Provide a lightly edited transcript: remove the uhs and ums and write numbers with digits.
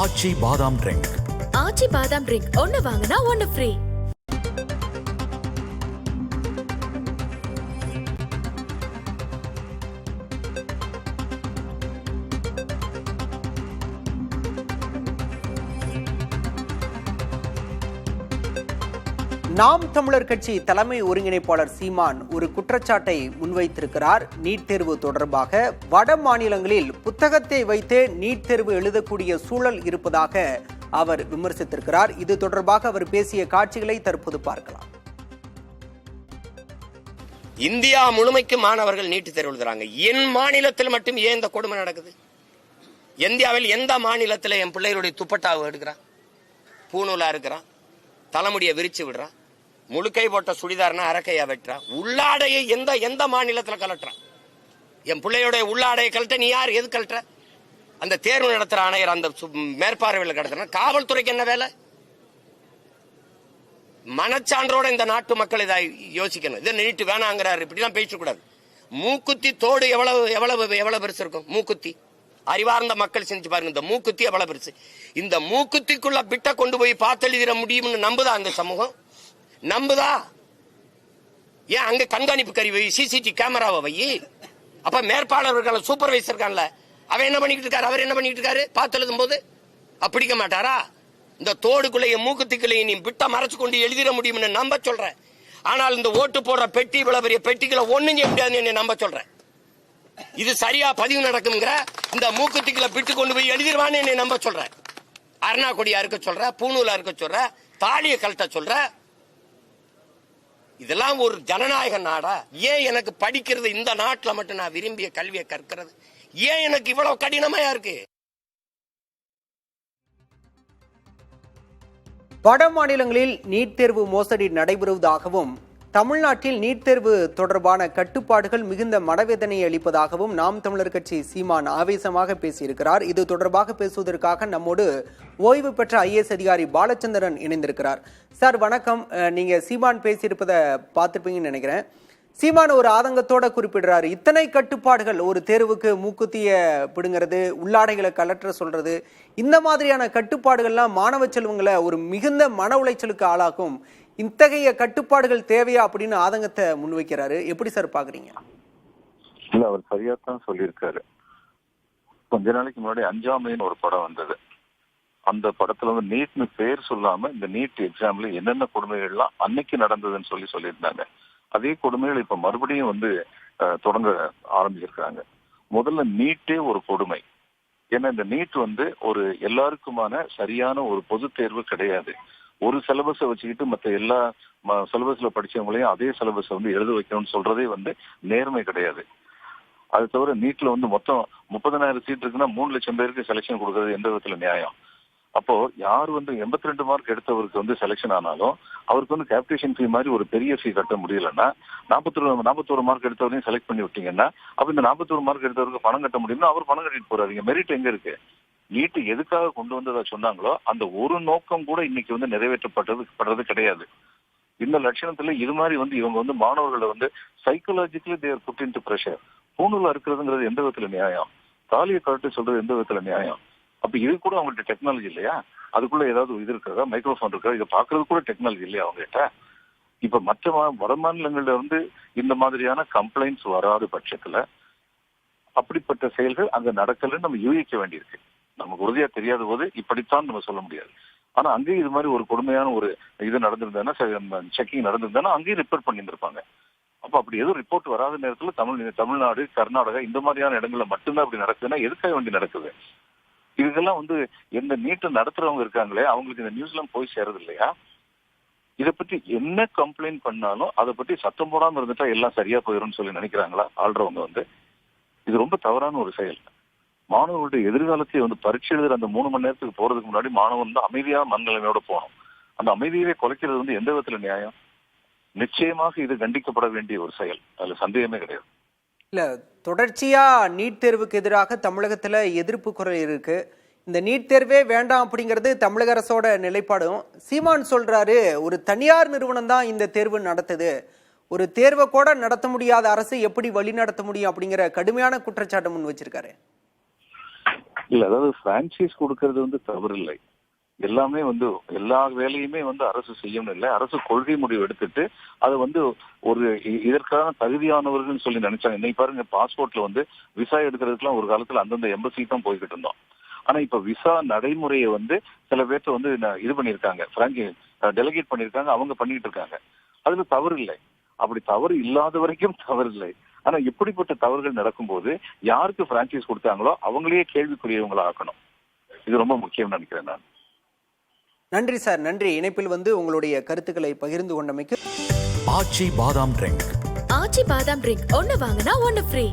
ஆச்சி பாதாம் ட்ரிங்க். ஆச்சி பாதாம் ட்ரிங்க் ஒன்னு வாங்கினா ஒன்னு ஃப்ரீ. நாம் தமிழர் கட்சி தலைமை ஒருங்கிணைப்பாளர் சீமான் ஒரு குற்றச்சாட்டை முன்வைத்திருக்கிறார். நீட் தேர்வு தொடர்பாக வட மாநிலங்களில் புத்தகத்தை வைத்தே நீட் தேர்வு எழுதக்கூடிய சூழல் இருப்பதாக அவர் விமர்சித்திருக்கிறார். இது தொடர்பாக அவர் பேசிய காட்சிகளை தற்போது பார்க்கலாம். இந்தியா முழுமைக்கு மாணவர்கள் நீட் தேர்வு எழுதுறாங்க. என் மாநிலத்தில் மட்டும் ஏன் இந்த கொடுமை நடக்குது? இந்தியாவில் எந்த மாநிலத்தில் என் பிள்ளைகளுடைய துப்பட்டாவை எடுக்கிறான், பூணூலா இருக்கிறான், தலைமுடியை விரிச்சு விடுறான், முழுக்கை போட்ட சுடிதார்னா அரக்கையா வெட்டுறான், உள்ளாடையை எந்த மாநிலத்துல கலட்டுறான்? என் பிள்ளையோட உள்ளாடையை கலட்ட நீ யார்? எது கலட்டுற? அந்த தேர்வு நடத்துற ஆணையர் அந்த மேற்பார்வையில் கடத்துற காவல்துறைக்கு என்ன வேலை? மனச்சான்றோட இந்த நாட்டு மக்கள் இதை யோசிக்கணும். இதை நீட்டு வேணாங்கிறாரு, இப்படிலாம் பேசக்கூடாது. மூக்குத்தி தோடு எவ்வளவு எவ்வளவு எவ்வளவு பெருசு இருக்கும்? மூக்குத்தி அறிவார்ந்த மக்கள் செஞ்சு பாருங்க. இந்த மூக்குத்தி எவ்வளவு பெருசு? இந்த மூக்குத்திக்குள்ள பிட்ட கொண்டு போய் பார்த்தெழுதிட முடியும்னு நம்புதா அந்த சமூகம்? நம்புதா? ஏன் அங்க கண்காணிப்பு கருவி சிசிடிவி கேமராவை வை. அப்ப மேற்பாளர்கள் சூப்பர்வைசர் இருக்கான்ல, அவன் என்ன பண்ணிட்டு இருக்காரு? அவர் என்ன பண்ணிட்டு இருக்காரு? பார்த்து எழுதும் போது அப்படிக்க மாட்டாரா? இந்த தோடுக்குள்ளைய மூக்குத்திக்குள்ளைய நீ பிட்ட மறைச்சு கொண்டு எழுதிட முடியும்னு நம்ப சொல்றேன். ஆனால் இந்த ஓட்டு போடுற பெட்டி இவ்வளவு பெரிய பெட்டிக்குள்ள ஒண்ணும் செய்ய முடியாதுன்னு நம்ப சொல்றேன். இது சரியா பதிவு நடக்குங்கிற இந்த மூக்குத்திக்குள்ள பிட்டு கொண்டு போய் எழுதிடுவான்னு என்னை நம்ப சொல்றேன். அருணா கொடியா இருக்க சொல்ற, பூணூலா இருக்க சொல்ற, தாலியை கழட்ட சொல்ற. இதெல்லாம் ஒரு ஜனநாயக நாடா? ஏன் எனக்கு படிக்கிறது இந்த நாட்டில் மட்டும் நான் விரும்பிய கல்வியை கற்கிறது ஏன் எனக்கு இவ்வளவு கடினமா இருக்கு? வட மாநிலங்களில் நீட் தேர்வு மோசடி நடைபெறுவதாகவும் தமிழ்நாட்டில் நீட் தேர்வு தொடர்பான கட்டுப்பாடுகள் மிகுந்த மனவேதனையை அளிப்பதாகவும் நாம் தமிழர் கட்சி சீமான் ஆவேசமாக பேசியிருக்கிறார். இது தொடர்பாக பேசுவதற்காக நம்மோடு ஓய்வு பெற்ற ஐஏஎஸ் அதிகாரி பாலச்சந்திரன் இணைந்திருக்கிறார். சார் வணக்கம். நீங்க சீமான் பேசியிருப்பதை பார்த்துருப்பீங்கன்னு நினைக்கிறேன். சீமான் ஒரு ஆதங்கத்தோட குறிப்பிடுறாரு, இத்தனை கட்டுப்பாடுகள், ஒரு தேர்வுக்கு மூக்குத்திய பிடுங்கிறது, உள்ளாடைகளை கலற்ற சொல்றது, இந்த மாதிரியான கட்டுப்பாடுகள்லாம் மாணவ செல்வங்களை ஒரு மிகுந்த மன உளைச்சலுக்கு ஆளாக்கும். இத்தகைய கட்டுப்பாடுகள் தேவையா அப்படின்னு ஆதங்கத்தை முன்வைக்கிறாரு. எப்படி சார் பாக்குறீங்க? இல்ல, அவர் சரியாத்தான் சொல்லியிருக்காரு. கொஞ்ச நாளைக்கு முன்னாடி 5ஆம் மைன்னு ஒரு படம் வந்தது. அந்த படத்துல வந்து நீட்னு பேர் சொல்லாம இந்த நீட் எக்ஸாம்ல என்னென்ன கொடுமைகள்லாம் அன்னைக்கு நடந்ததுன்னு சொல்லியிருந்தாங்க. அதே கொடுமைகள் இப்ப மறுபடியும் வந்து தொடங்க ஆரம்பிச்சிருக்காங்க. முதல்ல நீட்டே ஒரு கொடுமை. ஏன்னா இந்த நீட் வந்து ஒரு எல்லாருக்குமான சரியான ஒரு பொது தேர்வு கிடையாது. ஒரு சிலபஸை வச்சுக்கிட்டு மற்ற எல்லா சிலபஸ்ல படிச்சவங்களையும் அதே சிலபஸை வந்து எழுத வைக்கணும்னு சொல்றதே வந்து நேர்மை கிடையாது. அது தவிர நீட்ல வந்து மொத்தம் 30,000 சீட் இருக்குன்னா 3 லட்சம் பேருக்கு செலெக்ஷன் கொடுக்கறது எந்த விதத்துல நியாயம்? அப்போ யார் வந்து 82 மார்க் எடுத்தவருக்கு வந்து செலெக்ஷன் ஆனாலும் அவருக்கு வந்து கேப்டேஷன் ஃபீ மாதிரி ஒரு பெரிய ஃபீ கட்ட முடியலன்னா 41 மார்க் எடுத்தவரையும் செலக்ட் பண்ணி விட்டீங்கன்னா அப்ப இந்த 41 மார்க் எடுத்தவருக்கு பணம் கட்ட முடியும்னா அவர் பணம் கட்டிட்டு போறாரு. மெரிட் எங்க இருக்கு? நீட்டு எதுக்காக கொண்டு வந்ததா சொன்னாங்களோ அந்த ஒரு நோக்கம் கூட இன்னைக்கு வந்து நிறைவேற்றப்பட்டது கிடையாது. இந்த லட்சணத்துல இது மாதிரி வந்து இவங்க வந்து மாணவர்களை வந்து சைக்கலாஜிக்கலி தேர் புட் இன்டு பிரஷர். பூணூலா இருக்கிறதுங்கிறது எந்த விதத்துல நியாயம்? தாலியை கழட்டு சொல்றது எந்த விதத்துல நியாயம்? அப்ப இது கூட அவங்கள்ட்ட டெக்னாலஜி இல்லையா? அதுக்குள்ள ஏதாவது இது இருக்கிறதா? மைக்ரோஃபோன் இருக்கா? இதை பாக்குறது கூட டெக்னாலஜி இல்லையா அவங்ககிட்ட? இப்ப மற்ற வட மாநிலங்கள்ல வந்து இந்த மாதிரியான கம்ப்ளைண்ட்ஸ் வராத பட்சத்துல அப்படிப்பட்ட செயல்கள் அங்க நடக்கலன்னு நம்ம யூகிக்க வேண்டியிருக்கு. நமக்கு உறுதியா தெரியாத போது இப்படித்தான் நம்ம சொல்ல முடியாது. ஆனா அங்கேயும் இது மாதிரி ஒரு கொடுமையான ஒரு இது நடந்திருந்தா, செக்கிங் நடந்திருந்தா அங்கேயும் ரிப்போர்ட் பண்ணியிருந்திருப்பாங்க. அப்ப அப்படி எதுவும் ரிப்போர்ட் வராத நேரத்துல தமிழ்நாடு, கர்நாடகா இந்த மாதிரியான இடங்கள்ல மட்டும்தான் அப்படி நடக்குதுன்னா எதுக்காக வேண்டி நடக்குது? இதுக்கெல்லாம் வந்து எந்த நீட்டை நடத்துறவங்க இருக்காங்களே அவங்களுக்கு இந்த நியூஸ் எல்லாம் போய் சேரது இல்லையா? இதை பற்றி என்ன கம்ப்ளைண்ட் பண்ணாலும் அதை பற்றி சத்தம் போடாம இருந்துட்டா எல்லாம் சரியா போயிடும்னு சொல்லி நினைக்கிறாங்களா ஆள்றவங்க வந்து? இது ரொம்ப தவறான ஒரு செயல். மாணவர்களுடைய எதிர்காலத்தை வந்து பரீட்சை எழுதுற அந்த 3 மணி நேரத்துக்கு போறதுக்கு முன்னாடி மாணவன் வந்து அமைதியான மனநிலைமையோட போகணும். அந்த அமைதியை குலைக்கிறது வந்து எந்த விதத்துல நியாயம்? நிச்சயமாக இது கண்டிக்கப்பட வேண்டிய ஒரு செயல், அதுல சந்தேகமே கிடையாது. இல்ல, தொடர்ச்சியா நீட் தேர்வுக்கு எதிராக தமிழகத்துல எதிர்ப்பு குரல் இருக்கு. இந்த நீட் தேர்வே வேண்டாம் அப்படிங்கிறது தமிழக அரசோட நிலைப்பாடும். சீமான் சொல்றாரு, ஒரு தனியார் நிறுவனம் தான் இந்த தேர்வு நடத்துது, ஒரு தேர்வை கூட நடத்த முடியாத அரசு எப்படி வழி நடத்த முடியும் அப்படிங்கிற கடுமையான குற்றச்சாட்டு முன் வச்சிருக்காரு. இல்ல, அதாவது பிரான்சைஸ் கொடுக்கறது வந்து தவறு இல்லை. எல்லாமே வந்து எல்லா வேலையுமே வந்து அரசு செய்யணும் இல்லை. அரசு கொள்கை முடிவு எடுத்துட்டு அதை வந்து ஒரு இதற்கான தகுதியானவர்கள் சொல்லி நினைச்சாங்க. இன்னைக்கு பாருங்க, பாஸ்போர்ட்ல வந்து விசா எடுக்கிறதுக்குலாம் ஒரு காலத்துல அந்தந்த எம்பசி தான் போய்கிட்டு இருந்தோம். ஆனா இப்ப விசா நடைமுறையை வந்து சில பேர்த்த வந்து இது பண்ணிருக்காங்க, டெலிகேட் பண்ணிருக்காங்க, அவங்க பண்ணிட்டு இருக்காங்க. அதுல தவறு இல்லை. அப்படி தவறு இல்லாத வரைக்கும் தவறு இல்லை. ஆனா இப்படிப்பட்ட தவறுகள் நடக்கும்போது யாருக்கு பிரான்சைஸ் கொடுத்தாங்களோ அவங்களையே கேள்விக்குரியவங்களா ஆக்கணும். இது ரொம்ப முக்கியம் நினைக்கிறேன் நான். நன்றி சார், நன்றி. இணைப்பில் வந்து உங்களுடைய கருத்துக்களை பகிர்ந்து கொண்டமைக்கு. ஆச்சி பாதாம் ட்ரிங்க். ஆச்சி பாதாம் ட்ரிங்க் ஒன்னு வாங்கினா ஒன்னு ஃப்ரீ.